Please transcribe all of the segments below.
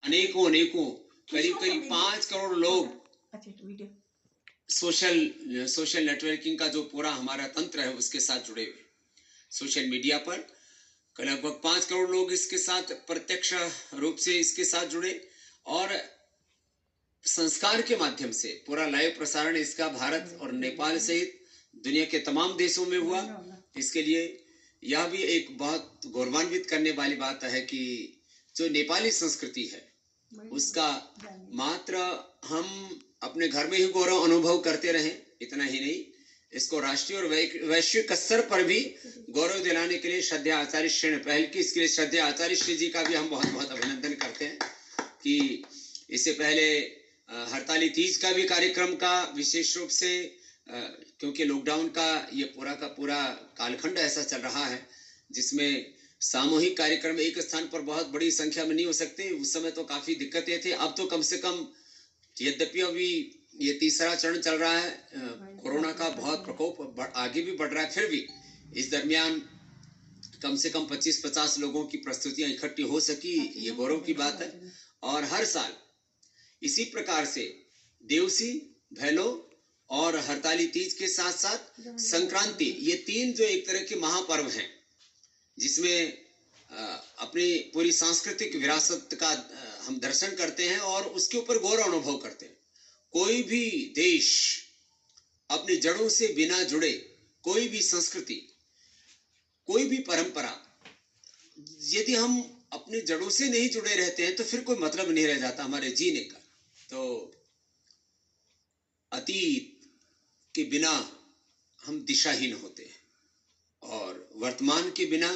अनेकों अनेकों करीब करीब 5 करोड़ लोग सोशल नेटवर्किंग का जो पूरा हमारा तंत्र है उसके साथ जुड़े हुए। सोशल मीडिया पर लगभग 5 करोड़ लोग इसके साथ प्रत्यक्ष रूप से इसके साथ जुड़े, और संस्कार के माध्यम से पूरा लाइव प्रसारण इसका भारत और नेपाल सहित दुनिया के तमाम देशों में हुआ। इसके लिए यह भी एक बहुत गौरवान्वित करने वाली बात है कि जो नेपाली संस्कृति है उसका मात्र हम अपने घर में ही गौरव अनुभव करते रहें, इतना ही नहीं, इसको राष्ट्रीय और वैश्विक स्तर पर भी गौरव दिलाने के लिए श्रद्धेय आचार्य श्री ने पहल की। इसके लिए श्रद्धेय आचार्य श्री जी का भी हम बहुत बहुत अभिनंदन करते हैं कि इससे पहले हरताली तीज का भी कार्यक्रम का विशेष रूप से, क्योंकि लॉकडाउन का पूरा कालखंड ऐसा चल रहा है जिसमें सामूहिक कार्यक्रम एक स्थान पर बहुत बड़ी संख्या में नहीं हो सकते। उस समय तो काफी दिक्कतें थी, अब तो कम से कम, यद्यपि अभी ये तीसरा चरण चल रहा है, कोरोना का बहुत प्रकोप आगे भी बढ़ रहा है, फिर भी इस दरमियान कम से कम 25-50 लोगों की प्रस्तुतियां इकट्ठी हो सकी, ये गौरव की बात है। और हर साल इसी प्रकार से देवसी, भैलो और हरताली तीज के साथ साथ संक्रांति, ये तीन जो एक तरह के महापर्व हैं जिसमें अपनी पूरी सांस्कृतिक विरासत का हम दर्शन करते हैं और उसके ऊपर गौरव अनुभव करते हैं। कोई भी देश अपनी जड़ों से बिना जुड़े, कोई भी संस्कृति, कोई भी परंपरा, यदि हम अपनी जड़ों से नहीं जुड़े रहते हैं तो फिर कोई मतलब नहीं रह जाता हमारे जीने का। तो अतीत के बिना हम दिशाहीन होते हैं और वर्तमान के बिना,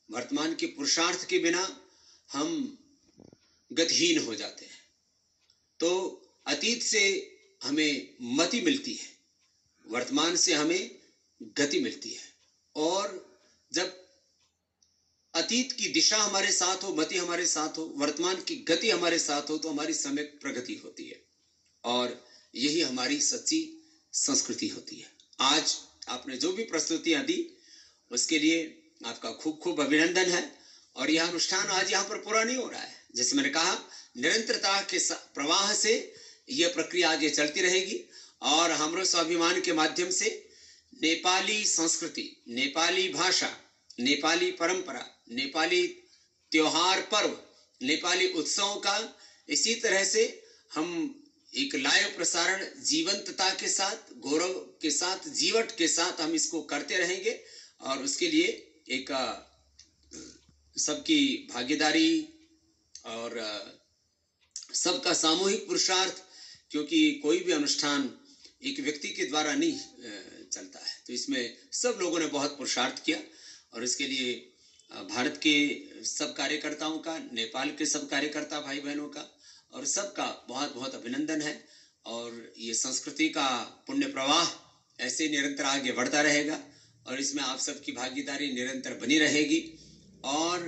वर्तमान के पुरुषार्थ के बिना हम गतिहीन हो जाते हैं। तो अतीत से हमें मति मिलती है, वर्तमान से हमें गति मिलती है, और जब अतीत की दिशा हमारे साथ हो, मति हमारे साथ हो, वर्तमान की गति हमारे साथ हो, तो हमारी सम्यक प्रगति होती है और यही हमारी सच्ची संस्कृति होती है। आज आपने जो भी प्रस्तुतियां दी उसके लिए आपका खूब खूब अभिनंदन है। और यह अनुष्ठान आज यहाँ पर पूरा नहीं हो रहा है, जैसे मैंने कहा, निरंतरता के प्रवाह से यह प्रक्रिया आगे चलती रहेगी और हमरो स्वाभिमान के माध्यम से नेपाली संस्कृति, नेपाली भाषा, नेपाली परंपरा, नेपाली त्योहार पर्व, नेपाली उत्सवों का इसी तरह से हम एक लाइव प्रसारण जीवंतता के साथ, गौरव के साथ, जीवट के साथ हम इसको करते रहेंगे। और उसके लिए एक सबकी भागीदारी और सबका सामूहिक पुरुषार्थ, क्योंकि कोई भी अनुष्ठान एक व्यक्ति के द्वारा नहीं चलता है, तो इसमें सब लोगों ने बहुत पुरुषार्थ किया और इसके लिए भारत के सब कार्यकर्ताओं का, नेपाल के सब कार्यकर्ता भाई बहनों का और सबका बहुत बहुत अभिनंदन है। और ये संस्कृति का पुण्य प्रवाह ऐसे निरंतर आगे बढ़ता रहेगा और इसमें आप सबकी भागीदारी निरंतर बनी रहेगी और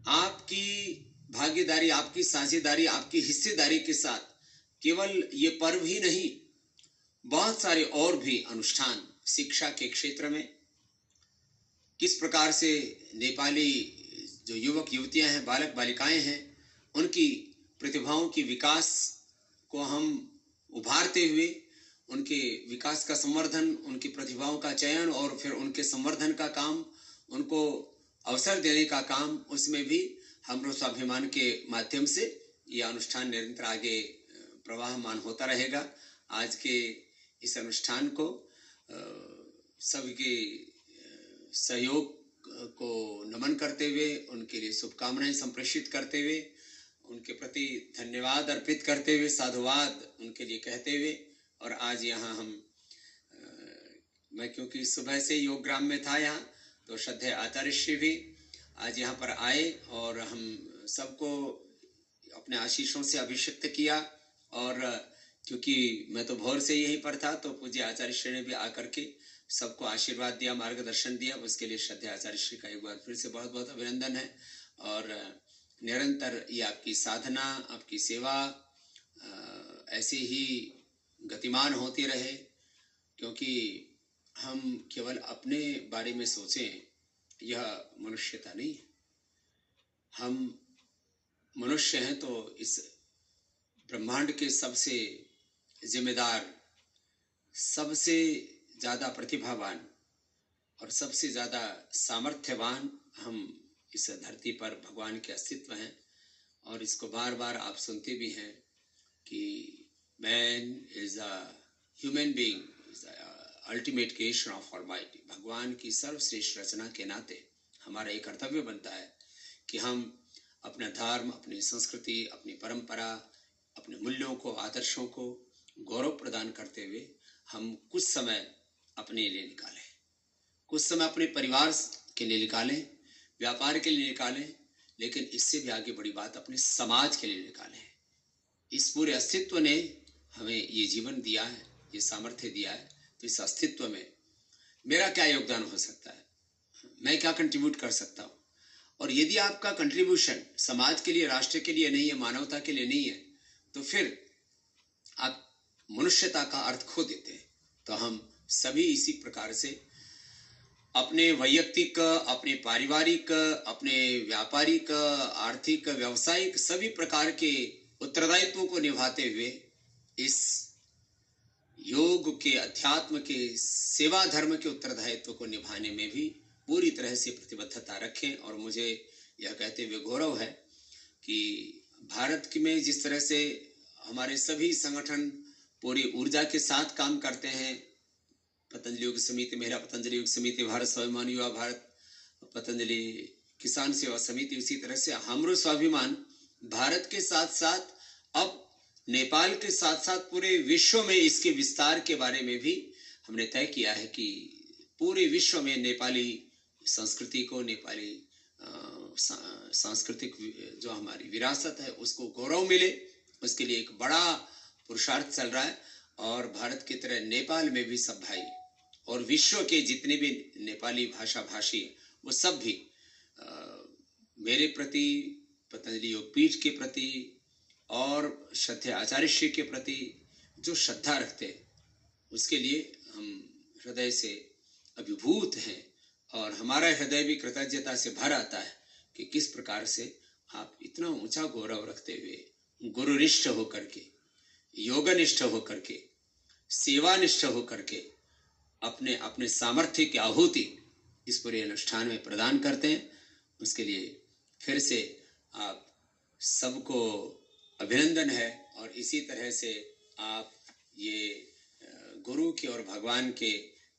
आपकी भागीदारी, आपकी साझेदारी, आपकी हिस्सेदारी के साथ केवल ये पर्व ही नहीं, बहुत सारे और भी अनुष्ठान शिक्षा के क्षेत्र में, किस प्रकार से नेपाली जो युवक युवतियां हैं, बालक बालिकाएं हैं, उनकी प्रतिभाओं की विकास को हम उभारते हुए उनके विकास का संवर्धन, उनकी प्रतिभाओं का चयन और फिर उनके संवर्धन का काम, उनको अवसर देने का काम, उसमें भी हमरो स्वाभिमान के माध्यम से यह अनुष्ठान निरंतर आगे प्रवाहमान होता रहेगा। आज के इस अनुष्ठान को सबके सहयोग को नमन करते हुए, उनके लिए शुभकामनाएं संप्रेषित करते हुए, उनके प्रति धन्यवाद अर्पित करते हुए, साधुवाद उनके लिए कहते हुए, और आज यहाँ मैं क्योंकि सुबह से योग ग्राम में था यहाँ, तो श्रद्धेय आचार्य श्री भी आज यहाँ पर आए और हम सबको अपने आशीषों से अभिषिक्त किया। और क्योंकि मैं तो भोर से यहीं पर था, तो पूज्य आचार्य श्री ने भी आकर के सबको आशीर्वाद दिया, मार्गदर्शन दिया, उसके लिए श्रद्धेय आचार्य श्री का एक बार फिर से बहुत बहुत अभिनंदन है। और निरंतर ये आपकी साधना, आपकी सेवा ऐसे ही गतिमान होती रहे, क्योंकि हम केवल अपने बारे में सोचें, यह मनुष्यता नहीं है। हम मनुष्य हैं तो इस ब्रह्मांड के सबसे जिम्मेदार, सबसे ज्यादा प्रतिभावान और सबसे ज्यादा सामर्थ्यवान हम इस धरती पर भगवान के अस्तित्व हैं। और इसको बार बार आप सुनते भी हैं कि man is a human being, is ultimate creation of almighty. भगवान की सर्वश्रेष्ठ रचना के नाते हमारा एक कर्तव्य बनता है कि हम अपना धर्म, अपनी संस्कृति, अपनी परंपरा, अपने मूल्यों को, आदर्शों को गौरव प्रदान करते हुए हम कुछ समय अपने लिए निकालें, कुछ समय अपने परिवार के लिए निकालें, व्यापार के लिए निकालें, लेकिन इससे भी आगे बड़ी बात अपने समाज के लिए निकालें। इस पूरे अस्तित्व ने हमें ये जीवन दिया है, ये सामर्थ्य दिया है, तो इस अस्तित्व में मेरा क्या योगदान हो सकता है, मैं क्या कंट्रीब्यूट कर सकता हूँ। और यदि आपका कंट्रीब्यूशन समाज के लिए, राष्ट्र के लिए नहीं है, मानवता के लिए नहीं है, तो फिर आप मनुष्यता का अर्थ खो देते हैं। तो हम सभी इसी प्रकार से अपने वैयक्तिक, अपने पारिवारिक, अपने व्यापारिक, आर्थिक, व्यावसायिक सभी प्रकार के उत्तरदायित्वों को निभाते हुए इस योग के, अध्यात्म के, सेवा धर्म के उत्तरदायित्व को निभाने में भी पूरी तरह से प्रतिबद्धता रखें। और मुझे यह कहते हुए गौरव है कि भारत में जिस तरह से हमारे सभी संगठन पूरी ऊर्जा के साथ काम करते हैं, पतंजलि योग समिति, महिला पतंजलि योग समिति, भारत स्वाभिमान युवा भारत, पतंजलि किसान सेवा समिति, उसी तरह से हमरो स्वाभिमान भारत के साथ साथ अब नेपाल के साथ साथ पूरे विश्व में इसके विस्तार के बारे में भी हमने तय किया है कि पूरे विश्व में नेपाली संस्कृति को, नेपाली सांस्कृतिक जो हमारी विरासत है उसको गौरव मिले, उसके लिए एक बड़ा पुरुषार्थ चल रहा है। और भारत की तरह नेपाल में भी सब भाई और विश्व के जितने भी नेपाली भाषा भाषी वो सब भी मेरे प्रति, पतंजलि योग पीठ के प्रति और श्रद्धेय आचार्य श्री के प्रति जो श्रद्धा रखते हैं, उसके लिए हम हृदय से अभिभूत हैं। और हमारा हृदय भी कृतज्ञता से भर आता है कि किस प्रकार से आप इतना ऊंचा गौरव रखते हुए गुरुनिष्ठ होकर के, योगनिष्ठ होकर के, सेवानिष्ठ होकर के अपने अपने सामर्थ्य की आहुति इस पूरे अनुष्ठान में प्रदान करते हैं। उसके लिए फिर से आप सबको अभिनंदन है। और इसी तरह से आप ये गुरु के और भगवान के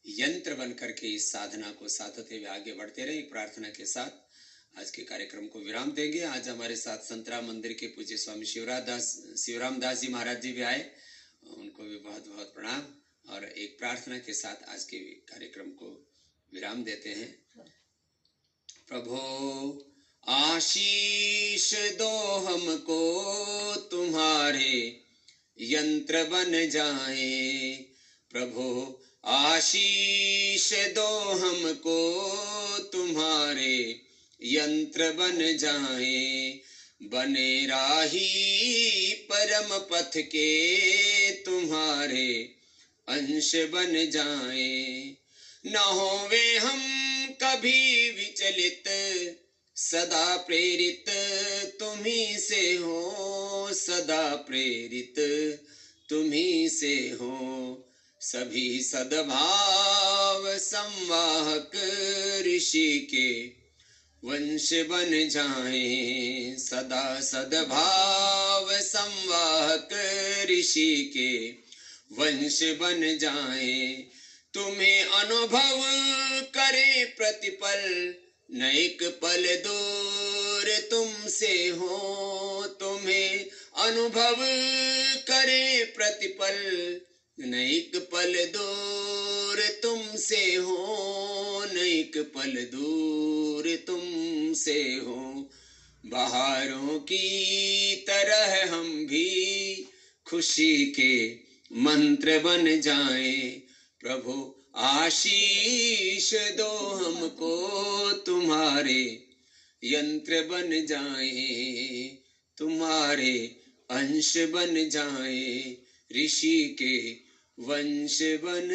यंत्र बन करके इस साधना को साधते हुए आगे बढ़ते रहे। एक प्रार्थना के साथ आज के कार्यक्रम को विराम देंगे। आज हमारे साथ संतराम मंदिर के पूज्य स्वामी शिवराम दास जी महाराज जी भी आए, उनको भी बहुत बहुत प्रणाम। और एक प्रार्थना के साथ आज के कार्यक्रम को विराम देते हैं। प्रभो आशीष दो हमको तुम्हारे यंत्र बन जाए, प्रभु आशीष दो हमको तुम्हारे यंत्र बन जाए, बने राही परम पथ के तुम्हारे अंश बन जाए। न होवे हम कभी विचलित, सदा प्रेरित तुम्ही से हो, सदा प्रेरित तुम्ही से हो। सभी सद्भाव संवाहक ऋषि के वंश बन जाएं, सदा सद्भाव संवाहक ऋषि के वंश बन जाएं। तुम्हें अनुभव करे प्रतिपल, नैक पल दूर तुमसे हो। तुम्हें अनुभव करे प्रतिपल, नैक पल दूर तुमसे हो, नैक पल दूर तुमसे हो। बहारों की तरह हम भी खुशी के मंत्र बन जाएं, प्रभु आशीष दो हमको तुम्हारे यंत्र बन जाएं, तुम्हारे अंश बन जाएं, ऋषि के वंश बन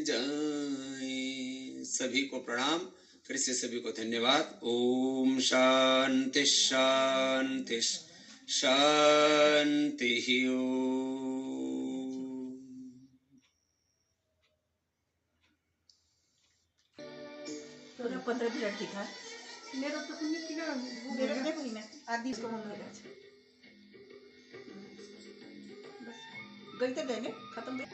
जाएं। सभी को प्रणाम, फिर से सभी को धन्यवाद। ओम शांति शांति शांति पूरा 15 मिनट दिखा मेरा तो कुछ नहीं किया मेरा देखो ही मैं आधी इसको हो गया बस गई तो देने खत्म दे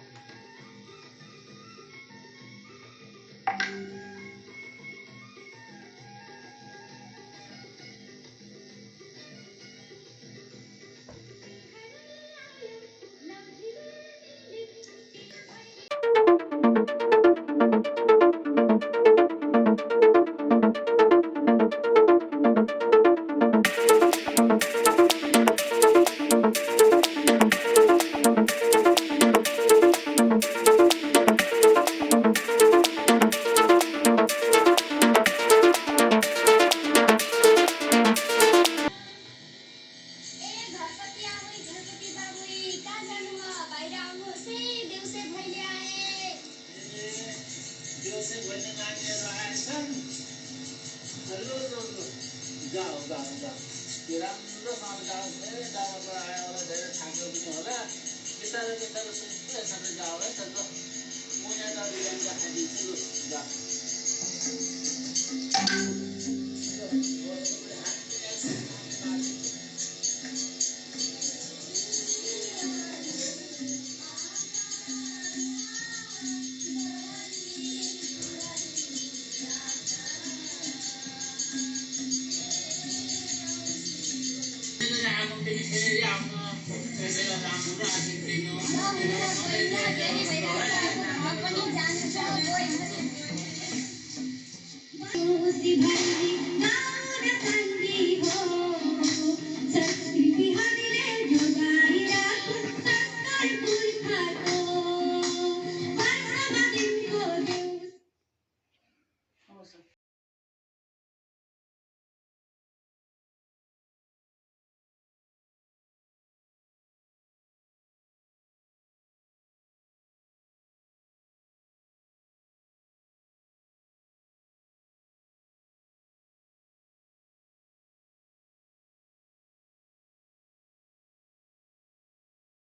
Bye.